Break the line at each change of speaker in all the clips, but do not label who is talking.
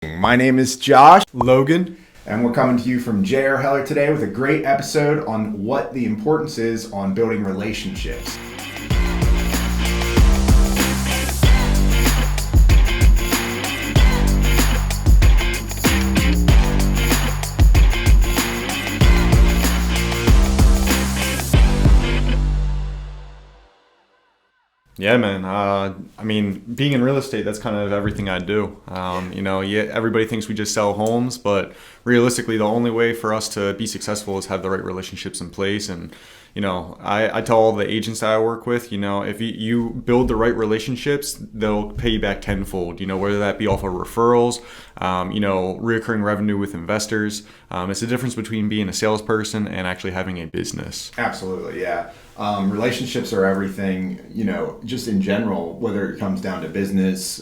My name is Josh,
Logan,
and we're coming to you from J.R.Heller today with a great episode on what the importance is on building relationships.
yeah, man. Being in real estate, that's kind of everything I do. Everybody thinks we just sell homes, but realistically, the only way for us to be successful is have the right relationships in place. And, I tell all the agents that I work with, if you build the right relationships, they'll pay you back tenfold, whether that be off of referrals, reoccurring revenue with investors. It's the difference between being a salesperson and actually having a business.
Absolutely, yeah. Relationships are everything, just in general, whether it comes down to business,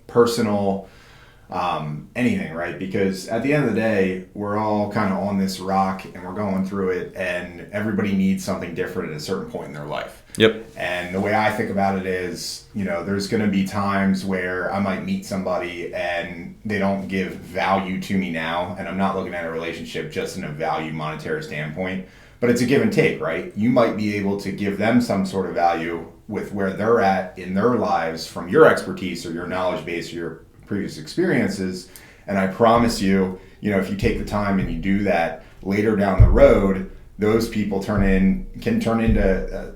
personal, anything, right? Because at the end of the day, we're all kind of on this rock and we're going through it, and everybody needs something different at a certain point in their life.
Yep.
And the way I think about it is, there's going to be times where I might meet somebody and they don't give value to me now, and I'm not looking at a relationship just in a value monetary standpoint. But it's a give and take, right? You might be able to give them some sort of value with where they're at in their lives from your expertise or your knowledge base or your previous experiences. And I promise you, if you take the time and you do that later down the road, those people can turn into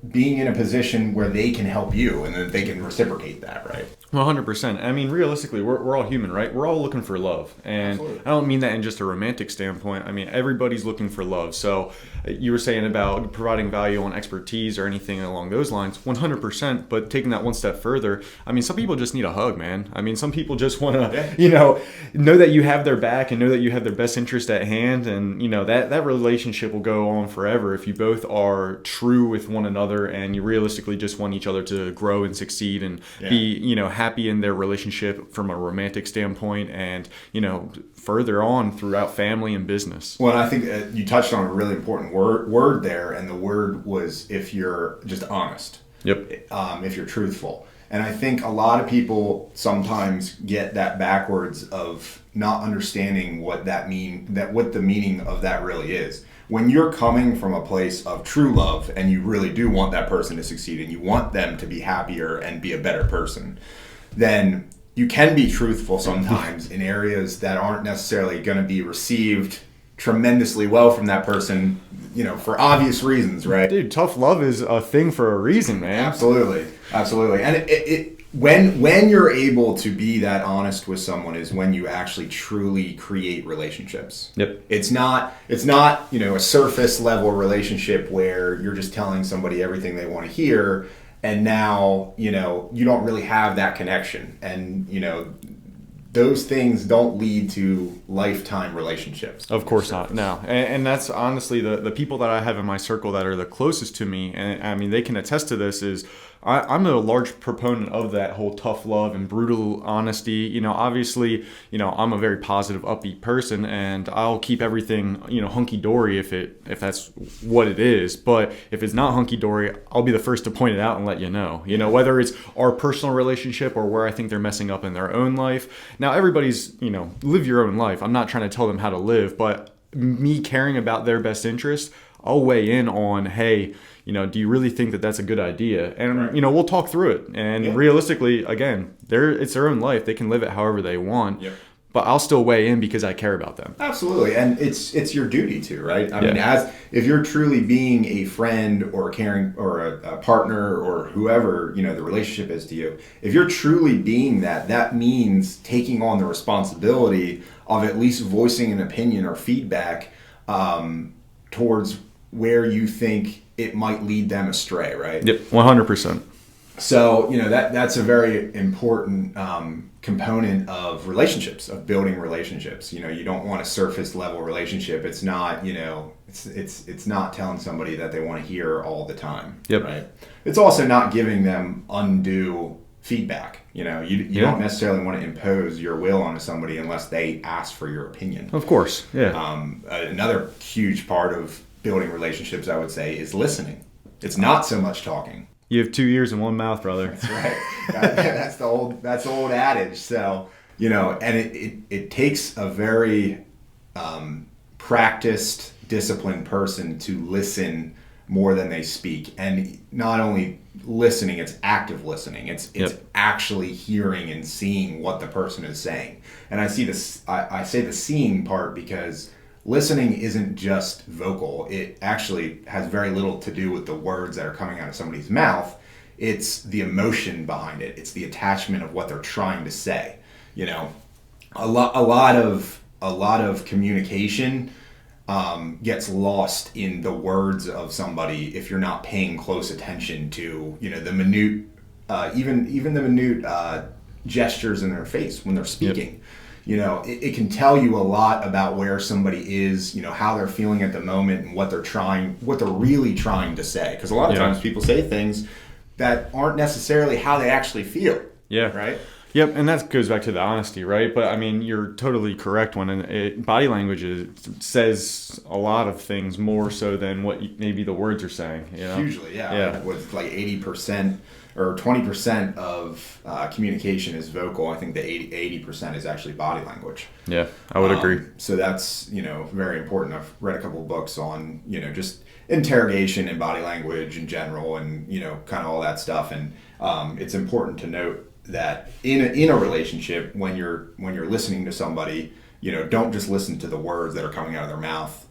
being in a position where they can help you and then they can reciprocate that, right?
100%. Realistically, we're all human, right? We're all looking for love. And
Absolutely.
I don't mean that in just a romantic standpoint. Everybody's looking for love. So you were saying about providing value on expertise or anything along those lines, 100%. But taking that one step further, some people just need a hug, man. Some people just want to, know that you have their back and know that you have their best interest at hand. And, that relationship will go on forever if you both are true with one another and you realistically just want each other to grow and succeed and be, happy in their relationship from a romantic standpoint and, further on throughout family and business.
Well, I think you touched on a really important word there, and the word was if you're just honest.
Yep.
If you're truthful. And I think a lot of people sometimes get that backwards of not understanding what the meaning of that really is. When you're coming from a place of true love and you really do want that person to succeed and you want them to be happier and be a better person, then you can be truthful sometimes in areas that aren't necessarily going to be received tremendously well from that person, for obvious reasons, right?
Dude, tough love is a thing for a reason, man.
Absolutely. And when you're able to be that honest with someone is when you actually truly create relationships.
Yep.
It's not a surface level relationship where you're just telling somebody everything they want to hear, and now you don't really have that connection, and those things don't lead to lifetime relationships.
Of course not. No. And that's honestly the people that I have in my circle that are the closest to me. And they can attest to this is I'm a large proponent of that whole tough love and brutal honesty. Obviously, I'm a very positive, upbeat person, and I'll keep everything, hunky dory if that's what it is. But if it's not hunky dory, I'll be the first to point it out and let you know. Whether it's our personal relationship or where I think they're messing up in their own life. Now, everybody's, live your own life. I'm not trying to tell them how to live, but me caring about their best interest, I'll weigh in on, hey, do you really think that that's a good idea? And, right. We'll talk through it. And realistically, again, it's their own life. They can live it however they want. Yep. But I'll still weigh in because I care about them.
Absolutely. And it's your duty to, right? If you're truly being a friend or a caring or a partner or whoever, the relationship is to you, if you're truly being that means taking on the responsibility of at least voicing an opinion or feedback towards where you think it might lead them astray, right?
Yep, 100%.
So, that's a very important component of relationships, of building relationships. You don't want a surface level relationship. It's not, it's not telling somebody that they want to hear all the time.
Yep.
Right. It's also not giving them undue feedback. You don't necessarily want to impose your will onto somebody unless they ask for your opinion.
Of course. Yeah.
Another huge part of building relationships, I would say, is listening. It's not so much talking.
You have 2 ears and one mouth, brother.
That's right. That's the old adage. So, You know, and it takes a very practiced, disciplined person to listen more than they speak. And not only listening, it's active listening. It's actually hearing and seeing what the person is saying. And I see this, I say the seeing part because listening isn't just vocal. It actually has very little to do with the words that are coming out of somebody's mouth. It's the emotion behind it. It's the attachment of what they're trying to say. You know, a lot of communication gets lost in the words of somebody if you're not paying close attention to, you know, the minute, even the minute gestures in their face when they're speaking. You know, it can tell you a lot about where somebody is, you know, how they're feeling at the moment and what they're really trying to say. Because a lot of times people say things that aren't necessarily how they actually feel.
Yeah.
Right?
Yep, and that goes back to the honesty, right? But I mean, you're totally correct when body language says a lot of things more so than what maybe the words are saying. You know?
Usually, yeah. With like 80% or 20% of communication is vocal. I think the 80% is actually body language.
Yeah, I would agree.
So that's, you know, very important. I've read a couple of books on, you know, just interrogation and body language in general, and, you know, kind of all that stuff. And it's important to note that in a relationship, when you're listening to somebody, you know, don't just listen to the words that are coming out of their mouth.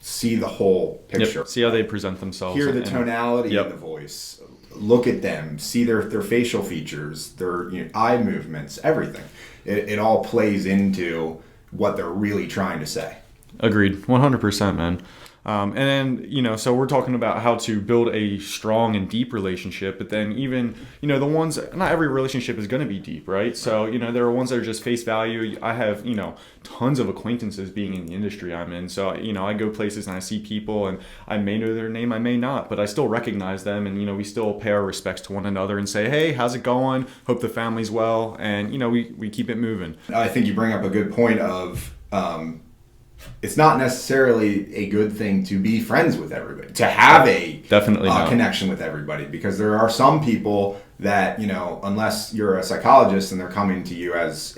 See the whole picture.
Yep. See how they present themselves.
Hear the tonality of the voice. Look at them. See their facial features, their, you know, eye movements, everything. It all plays into what they're really trying to say.
Agreed. 100%, man. And then, you know, so we're talking about how to build a strong and deep relationship, but then even, you know, the ones, not every relationship is going to be deep, right? So, you know, there are ones that are just face value. I have, you know, tons of acquaintances being in the industry I'm in. So, you know, I go places and I see people and I may know their name, I may not, but I still recognize them. And, you know, we still pay our respects to one another and say, hey, how's it going? Hope the family's well. And, you know, we keep it moving.
I think you bring up a good point of, it's not necessarily a good thing to be friends with everybody, to have a
definitely
connection with everybody, because there are some people that, you know, unless you're a psychologist and they're coming to you as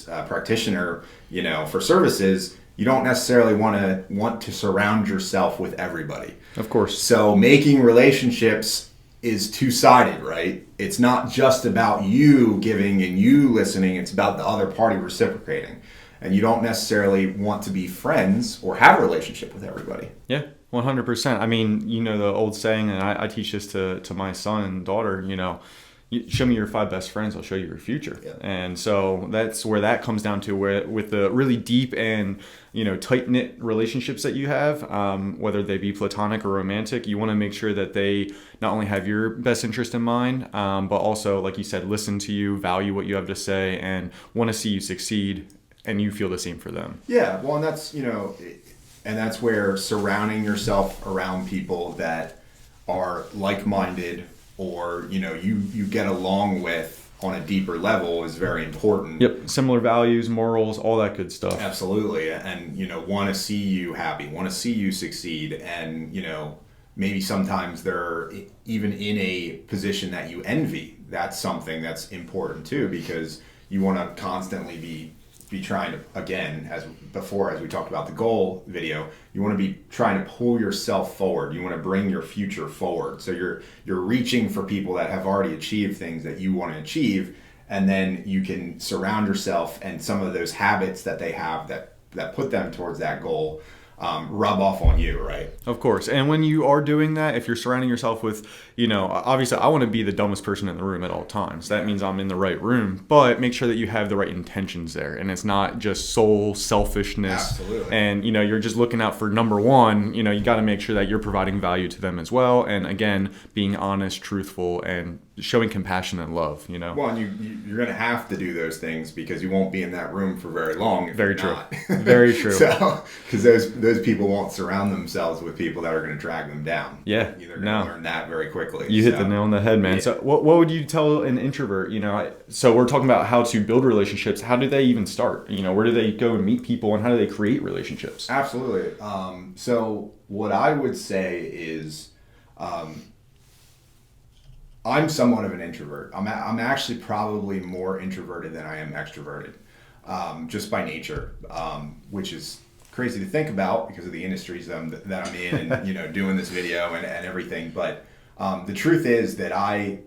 a practitioner, you know, for services, you don't necessarily want to surround yourself with everybody.
Of course.
So making relationships is two-sided, right? It's not just about you giving and you listening, it's about the other party reciprocating. And you don't necessarily want to be friends or have a relationship with everybody.
Yeah, 100%. I mean, you know, the old saying, and I teach this to my son and daughter, you know, show me your 5 best friends, I'll show you your future. Yeah. And so that's where that comes down to, where with the really deep and, you know, tight-knit relationships that you have, whether they be platonic or romantic, you want to make sure that they not only have your best interest in mind, but also, like you said, listen to you, value what you have to say, and want to see you succeed. And you feel the same for them.
Yeah, well, and that's, you know, and that's where surrounding yourself around people that are like-minded, or, you know, you get along with on a deeper level is very important.
Yep, similar values, morals, all that good stuff.
Absolutely, and, you know, want to see you happy, want to see you succeed, and, you know, maybe sometimes they're even in a position that you envy. That's something that's important too, because you want to constantly be trying to, again, as we talked about the goal video, you want to be trying to pull yourself forward. You want to bring your future forward. So you're reaching for people that have already achieved things that you want to achieve, and then you can surround yourself, and some of those habits that they have that put them towards that goal rub off on you, right?
Of course. And when you are doing that, if you're surrounding yourself with, you know, obviously I want to be the dumbest person in the room at all times. That means I'm in the right room, but make sure that you have the right intentions there. And it's not just soul selfishness.
Absolutely.
And, you know, you're just looking out for number one. You know, you got to make sure that you're providing value to them as well. And again, being honest, truthful, and showing compassion and love, you know?
Well, and you're going to have to do those things because you won't be in that room for very long. If
Very
you're
true.
not.
Very true.
So, because those people won't surround themselves with people that are going to drag them down.
Yeah.
They're going to learn that very quickly.
You hit the nail on the head, man. Yeah. So what would you tell an introvert? You know, so we're talking about how to build relationships. How do they even start? You know, where do they go and meet people, and how do they create relationships?
Absolutely. So what I would say is, I'm somewhat of an introvert. I'm actually probably more introverted than I am extroverted, just by nature, which is crazy to think about because of the industries that I'm in and, doing this video and everything. But the truth is that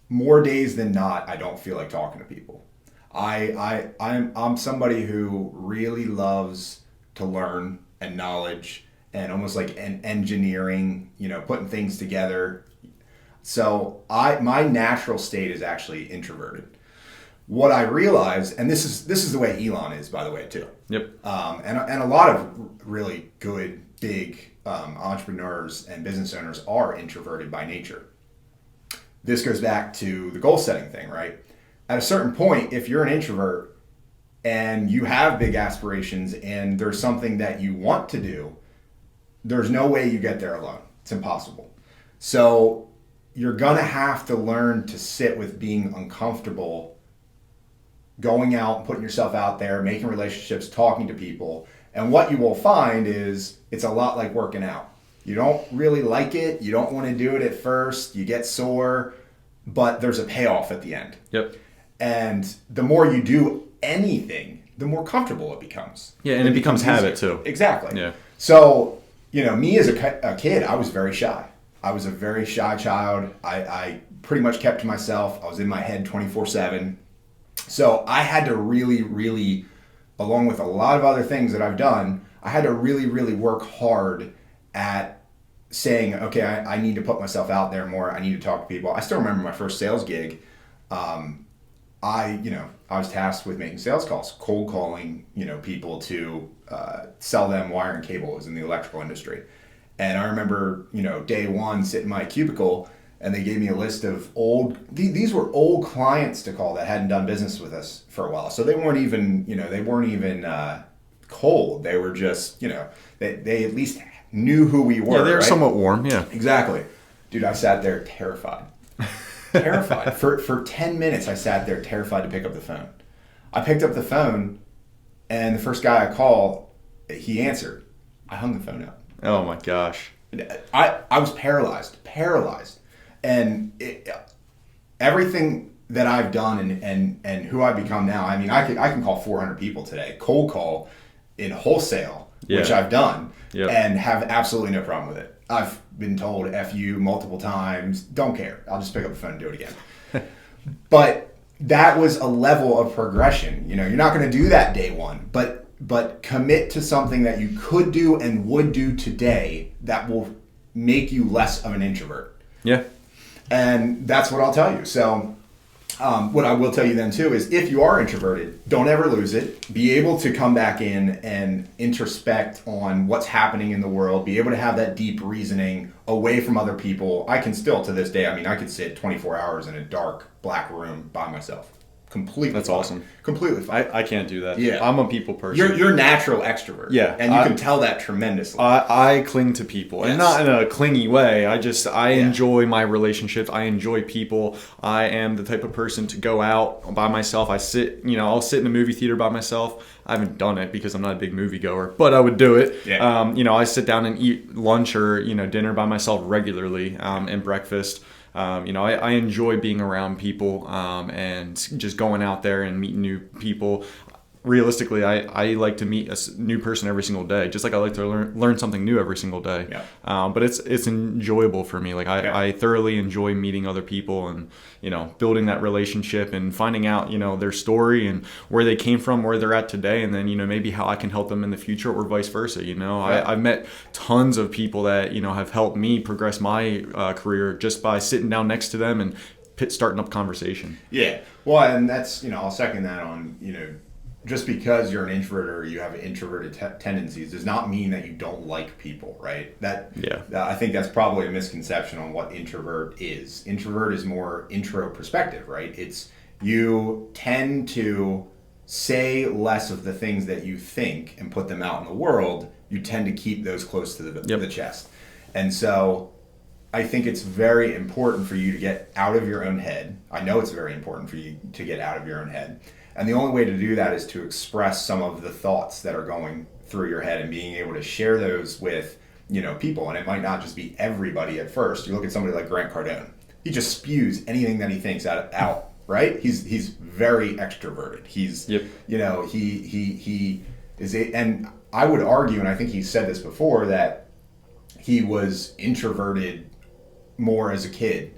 more days than not, I don't feel like talking to people. I'm somebody who really loves to learn and knowledge and almost like an engineering, putting things together. So my natural state is actually introverted. What I realized, and this is the way Elon is, by the way, too.
Yep.
And a lot of really good, big entrepreneurs and business owners are introverted by nature. This goes back to the goal setting thing, right? At a certain point, if you're an introvert and you have big aspirations and there's something that you want to do, there's no way you get there alone. It's impossible. So you're gonna have to learn to sit with being uncomfortable, going out and putting yourself out there, making relationships, talking to people. And what you will find is it's a lot like working out. You don't really like it. You don't want to do it at first. You get sore, but there's a payoff at the end.
Yep.
And the more you do anything, the more comfortable it becomes.
Yeah, and it becomes habit too.
Exactly.
Yeah.
So, me as a kid, I was very shy. I was a very shy child. I pretty much kept to myself. I was in my head 24/7. So I had to really, really, along with a lot of other things that I've done, I had to really, really work hard at saying, okay, I need to put myself out there more. I need to talk to people. I still remember my first sales gig. I was tasked with making sales calls, cold calling, people to sell them wire and cable. It was in the electrical industry. And I remember, day one, sitting in my cubicle, and they gave me a list of these were old clients to call that hadn't done business with us for a while. So they weren't even, cold. They were just, they at least knew who we were.
Yeah, they were
right?
somewhat warm, yeah.
Exactly. Dude, I sat there terrified. Terrified. For 10 minutes, I sat there terrified to pick up the phone. I picked up the phone, and the first guy I call, he answered. I hung the phone up.
Oh my gosh.
I was paralyzed. And everything that I've done and who I've become now, I mean, I can call 400 people today, cold call in wholesale, which I've done, and have absolutely no problem with it. I've been told F you multiple times. Don't care. I'll just pick up the phone and do it again. But that was a level of progression. You're not going to do that day one, but commit to something that you could do and would do today that will make you less of an introvert.
Yeah.
And that's what I'll tell you. So what I will tell you then too is if you are introverted, don't ever lose it. Be able to come back in and introspect on what's happening in the world. Be able to have that deep reasoning away from other people. I can still to this day, I could sit 24 hours in a dark black room by myself. Completely
That's
fine.
awesome.
Completely fine.
I can't do that.
Yeah.
I'm a people person.
You're natural extrovert.
Yeah.
And you can tell that tremendously.
I cling to people, and not in a clingy way. I enjoy my relationships. I enjoy people. I am the type of person to go out by myself. I'll sit in a movie theater by myself. I haven't done it because I'm not a big movie goer, but I would do it.
Yeah.
I sit down and eat lunch or dinner by myself regularly, and breakfast. I enjoy being around people and just going out there and meeting new people. Realistically, I like to meet a new person every single day, just like I like to learn something new every single day.
Yeah.
But it's enjoyable for me. Like I thoroughly enjoy meeting other people and building that relationship and finding out their story and where they came from, where they're at today, and then maybe how I can help them in the future or vice versa. I've met tons of people that have helped me progress my career just by sitting down next to them and starting up conversation.
Yeah. Well, and that's I'll second that on just because you're an introvert or you have introverted tendencies does not mean that you don't like people, right? I think that's probably a misconception on what introvert is. Introvert is more introspective, right? It's you tend to say less of the things that you think and put them out in the world. You tend to keep those close to the chest. And so I think it's very important for you to get out of your own head. I know it's very important for you to get out of your own head. And the only way to do that is to express some of the thoughts that are going through your head and being able to share those with, people. And it might not just be everybody at first. You look at somebody like Grant Cardone. he just spews anything that he thinks out, right? He's very extroverted. He's,
Yep.
you know, he is and I would argue, and I think he said this before, that he was introverted more as a kid.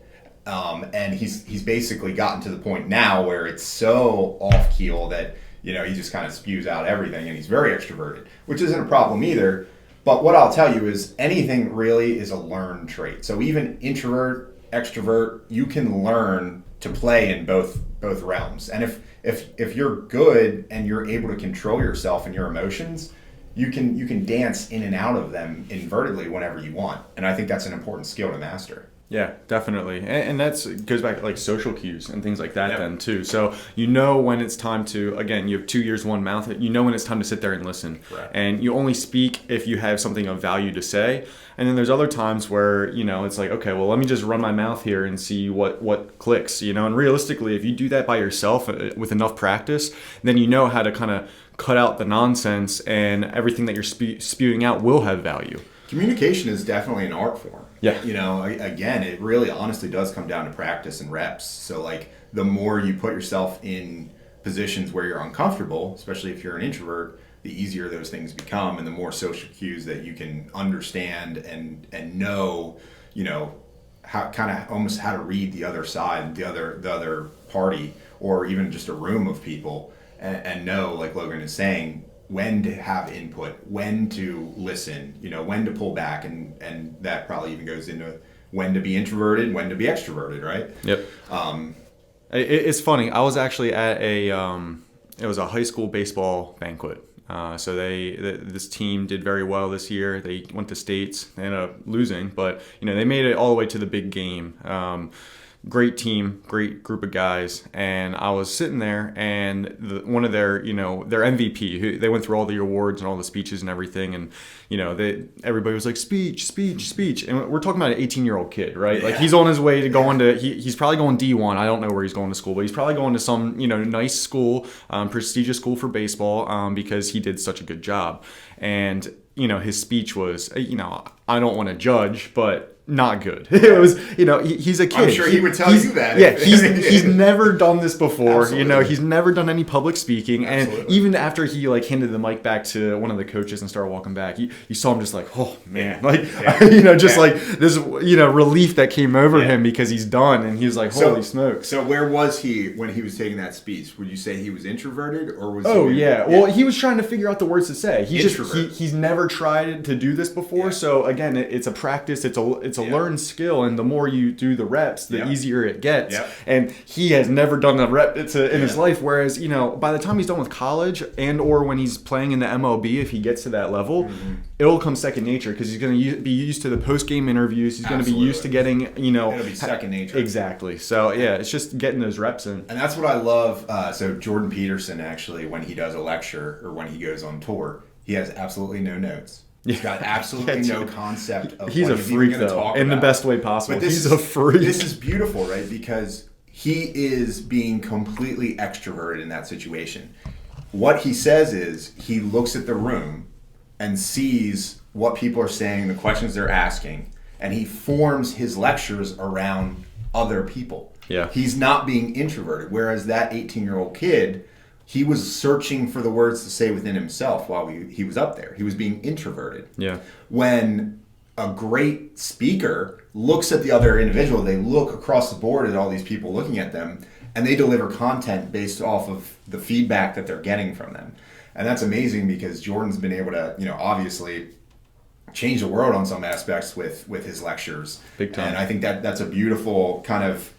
And he's basically gotten to the point now where it's so off keel that, you know, he just kind of spews out everything, and he's very extroverted, which isn't a problem either. But what I'll tell you is anything really is a learned trait. So even introvert, extrovert, you can learn to play in both realms. And if you're good and you're able to control yourself and your emotions, you can dance in and out of them invertedly whenever you want. And I think that's an important skill to master.
Yeah, definitely. And that's goes back to like social cues and things like that. Yep. Then too. So you know when it's time to, again, you have 2 ears, 1 mouth. You know when it's time to sit there and listen.
Right.
And you only speak if you have something of value to say. And then there's other times where, you know, it's like, okay, well, let me just run my mouth here and see what clicks, you know. And realistically, if you do that by yourself with enough practice, then you know how to kind of cut out the nonsense, and everything that you're spewing out will have value.
Communication is definitely an art form.
Yeah.
You know, again, it really honestly does come down to practice and reps. So like the more you put yourself in positions where you're uncomfortable, especially if you're an introvert, the easier those things become, and the more social cues that you can understand and know, you know, how kind of almost how to read the other side, the other party, or even just a room of people, and know, like Logan is saying, when to have input, when to listen, you know, when to pull back, and that probably even goes into when to be introverted, when to be extroverted, right?
Yep. It's funny. I was actually at it was a high school baseball banquet. So this team did very well this year. They went to states. They ended up losing, but you know they made it all the way to the big game. Great team, great group of guys, and I was sitting there, and one of their MVP, who they went through all the awards and all the speeches and everything, and you know everybody was like speech, and we're talking about an 18-year-old kid, right? Yeah. Like he's on his way to going to he's probably going D1. I don't know where he's going to school, but he's probably going to some nice school, prestigious school for baseball, because he did such a good job. And his speech was, I don't want to judge, but not good. It was, he's a kid.
I'm sure he would tell you that.
Yeah, he's never done this before.
Absolutely.
He's never done any public speaking.
Absolutely.
And even after he handed the mic back to one of the coaches and started walking back, you saw him just like, oh man, like this, relief that came over him because he's done, and he was like, holy smokes.
So where was he when he was taking that speech? Would you say he was introverted, or was?
Well, he was trying to figure out the words to say. He's never tried to do this before.
Yeah.
So again, it's a practice. It's a learned skill, and the more you do the reps, the easier it gets.
Yeah.
And he has never done a rep in his life. Whereas by the time he's done with college, and or when he's playing in the MLB, if he gets to that level, it'll come second nature because he's going to be used to the post game interviews. He's going to be used to getting
it'll be second nature.
Exactly. So it's just getting those reps in.
And that's what I love. So Jordan Peterson, actually, when he does a lecture or when he goes on tour, he has absolutely no notes. He's got absolutely no concept of
he's
what
a
he's
freak,
even going to
though,
talk
in
about.
the best way possible.
But
He's a freak.
This is beautiful, right? Because he is being completely extroverted in that situation. What he says is he looks at the room and sees what people are saying, the questions they're asking, and he forms his lectures around other people.
Yeah.
He's not being introverted, whereas that 18-year-old kid, he was searching for the words to say within himself while he was up there. He was being introverted.
Yeah.
When a great speaker looks at the other individual, they look across the board at all these people looking at them, and they deliver content based off of the feedback that they're getting from them. And that's amazing because Jordan's been able to, obviously change the world on some aspects with his lectures.
Big time.
And I think that's a beautiful kind of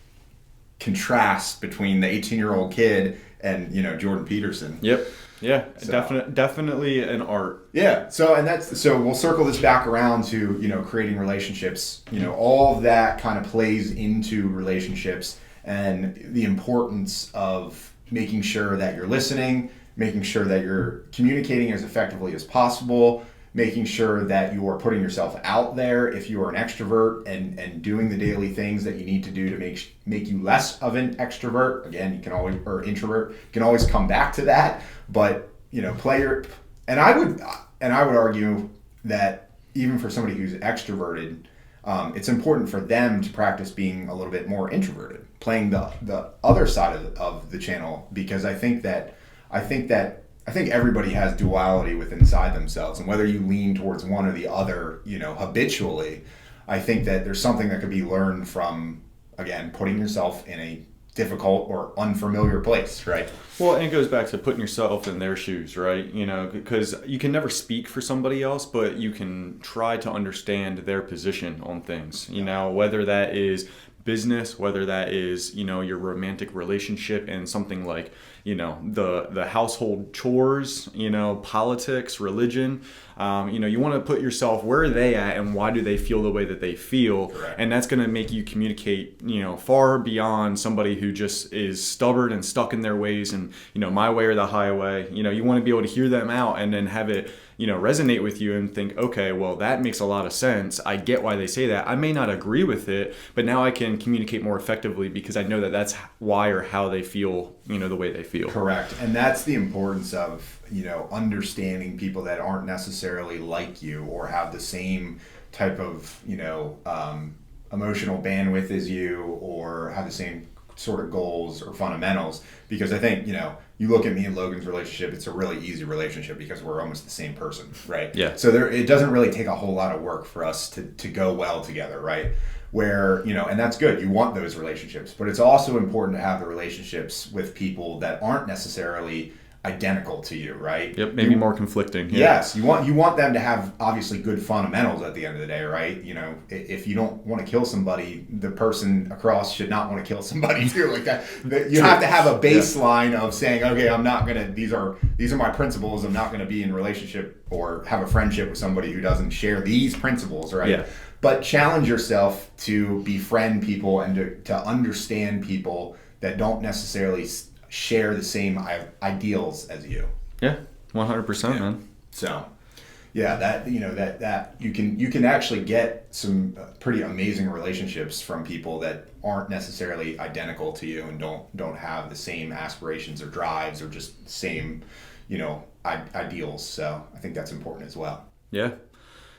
contrast between the 18-year-old kid and Jordan Peterson.
Yep. Yeah. So, definitely an art.
Yeah. So we'll circle this back around to creating relationships. All of that kind of plays into relationships and the importance of making sure that you're listening, making sure that you're communicating as effectively as possible, making sure that you are putting yourself out there if you are an extrovert and doing the daily things that you need to do to make you less of an extrovert. Again, you can always, or introvert, you can always come back to that, but and I would argue that even for somebody who's extroverted, it's important for them to practice being a little bit more introverted, playing the other side of the channel, because I think everybody has duality within inside themselves, and whether you lean towards one or the other, habitually, I think that there's something that could be learned from, again, putting yourself in a difficult or unfamiliar place, right?
Well, and it goes back to putting yourself in their shoes, right? Because you can never speak for somebody else, but you can try to understand their position on things, whether that is business, whether that is, your romantic relationship and something like, the household chores, politics, religion. You want to put yourself, where are they at and why do they feel the way that they feel?
Correct.
And that's going to make you communicate, far beyond somebody who just is stubborn and stuck in their ways and, my way or the highway. You want to be able to hear them out and then have it, resonate with you and think, okay, well, that makes a lot of sense. I get why they say that. I may not agree with it, but now I can communicate more effectively because I know that that's why or how they feel, the way they feel.
Correct. And that's the importance of, understanding people that aren't necessarily like you or have the same type of, emotional bandwidth as you or have the same sort of goals or fundamentals. Because I think, you look at me and Logan's relationship, it's a really easy relationship because we're almost the same person, right?
Yeah.
So it doesn't really take a whole lot of work for us to go well together, right? Where, and that's good. You want those relationships, but it's also important to have the relationships with people that aren't necessarily identical to you, right?
Yep, maybe more conflicting. Yeah.
Yes, you want them to have obviously good fundamentals at the end of the day, right? If you don't want to kill somebody, the person across should not want to kill somebody too. Like that, you have to have a baseline of saying, okay, I'm not gonna. These are my principles. I'm not gonna be in a relationship or have a friendship with somebody who doesn't share these principles, right?
Yeah.
But challenge yourself to befriend people and to understand people that don't necessarily share the same ideals as you.
Yeah, 100%, man.
So, yeah, that you can actually get some pretty amazing relationships from people that aren't necessarily identical to you and don't have the same aspirations or drives or just same, ideals. So, I think that's important as well.
Yeah.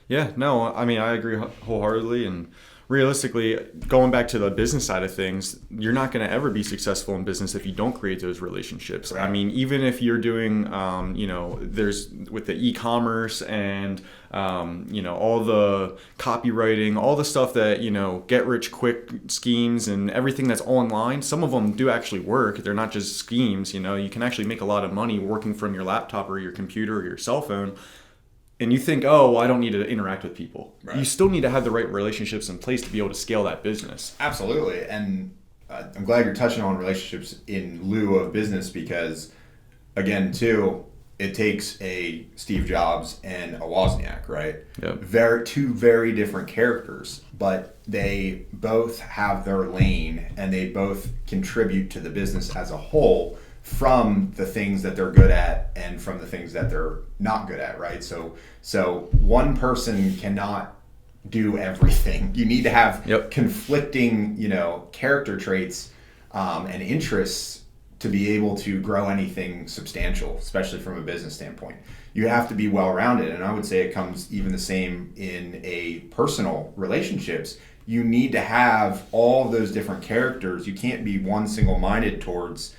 Yeah, no, I mean, I agree wholeheartedly. And realistically, going back to the business side of things, you're not going to ever be successful in business if you don't create those relationships. Right. I mean, even if you're doing, there's with the e-commerce and, all the copywriting, all the stuff that, get rich quick schemes and everything that's online, some of them do actually work. They're not just schemes, you can actually make a lot of money working from your laptop or your computer or your cell phone. And you think, oh, well, I don't need to interact with people. Right. You still need to have the right relationships in place to be able to scale that business.
Absolutely. And I'm glad you're touching on relationships in lieu of business because, again, too, it takes a Steve Jobs and a Wozniak, right?
Yep.
Two very different characters, but they both have their lane and they both contribute to the business as a whole from the things that they're good at and from the things that they're not good at, right? So one person cannot do everything. You need to have conflicting, character traits and interests to be able to grow anything substantial, especially from a business standpoint. You have to be well-rounded, and I would say it comes even the same in a personal relationships. You need to have all of those different characters. You can't be one single-minded towards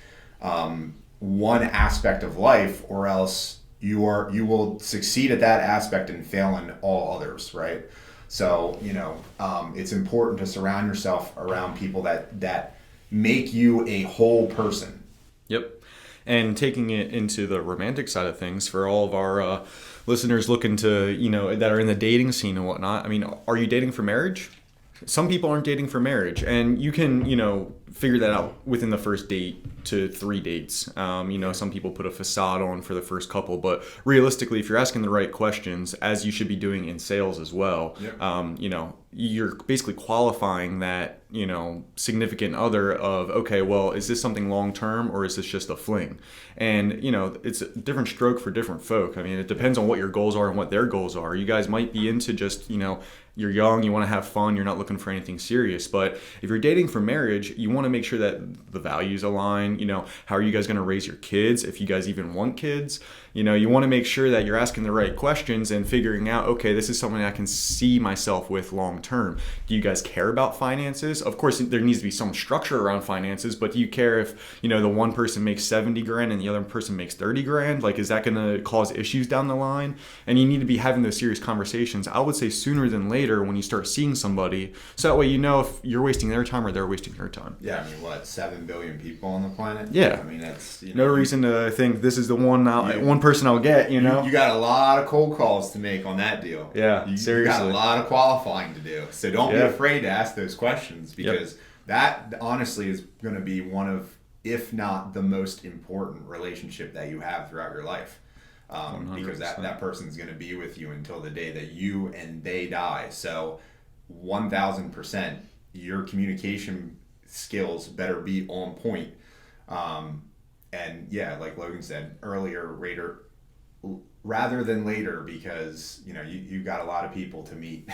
one aspect of life, or else you will succeed at that aspect and fail in all others, right? So it's important to surround yourself around people that make you a whole person.
Yep. And taking it into the romantic side of things, for all of our listeners looking to that are in the dating scene and whatnot, I mean, are you dating for marriage? Some people aren't dating for marriage, and you can, figure that out within the first date to 3 dates. Some people put a facade on for the first couple, but realistically, if you're asking the right questions, as you should be doing in sales as well, you're basically qualifying that, significant other of, okay, well, is this something long-term or is this just a fling? And, it's a different stroke for different folk. I mean, it depends on what your goals are and what their goals are. You guys might be into just, you're young, you want to have fun, you're not looking for anything serious. But if you're dating for marriage, you want want to make sure that the values align. How are you guys going to raise your kids, if you guys even want kids? You want to make sure that you're asking the right questions and figuring out, okay, this is something I can see myself with long term. Do you guys care about finances? Of course, there needs to be some structure around finances, but do you care if, the one person makes 70 grand and the other person makes 30 grand? Like, is that going to cause issues down the line? And you need to be having those serious conversations, I would say, sooner than later when you start seeing somebody. So that way, if you're wasting their time or they're wasting your time.
Yeah, I mean, 7 billion people on the planet?
Yeah.
I mean, that's...
no reason to think this is the one person I'll get,
You got a lot of cold calls to make on that deal.
Yeah, seriously.
You got a lot of qualifying to do. So don't be afraid to ask those questions, because that honestly is going to be one of, if not the most important relationship that you have throughout your life. Because that person's going to be with you until the day that you and they die. So 1000%, your communication skills better be on point. And yeah, like Logan said earlier, rather than later, because you got a lot of people to meet.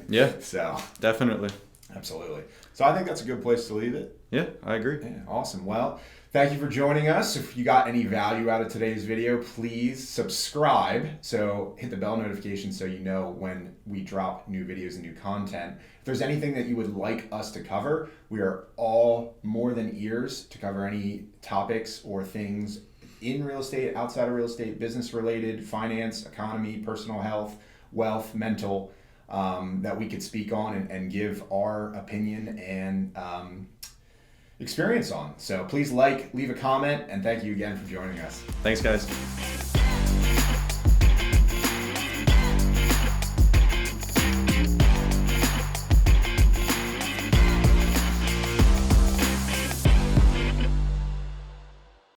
Yeah.
So
definitely.
Absolutely. So I think that's a good place to leave it.
Yeah, I agree.
Yeah, awesome. Well, thank you for joining us. If you got any value out of today's video, please subscribe. So hit the bell notification so you know when we drop new videos and new content. If there's anything that you would like us to cover, we are all more than ears to cover any topics or things in real estate, outside of real estate, business related, finance, economy, personal health, wealth, mental, that we could speak on and give our opinion and experience on. So please leave a comment, and thank you again for joining us.
Thanks, guys.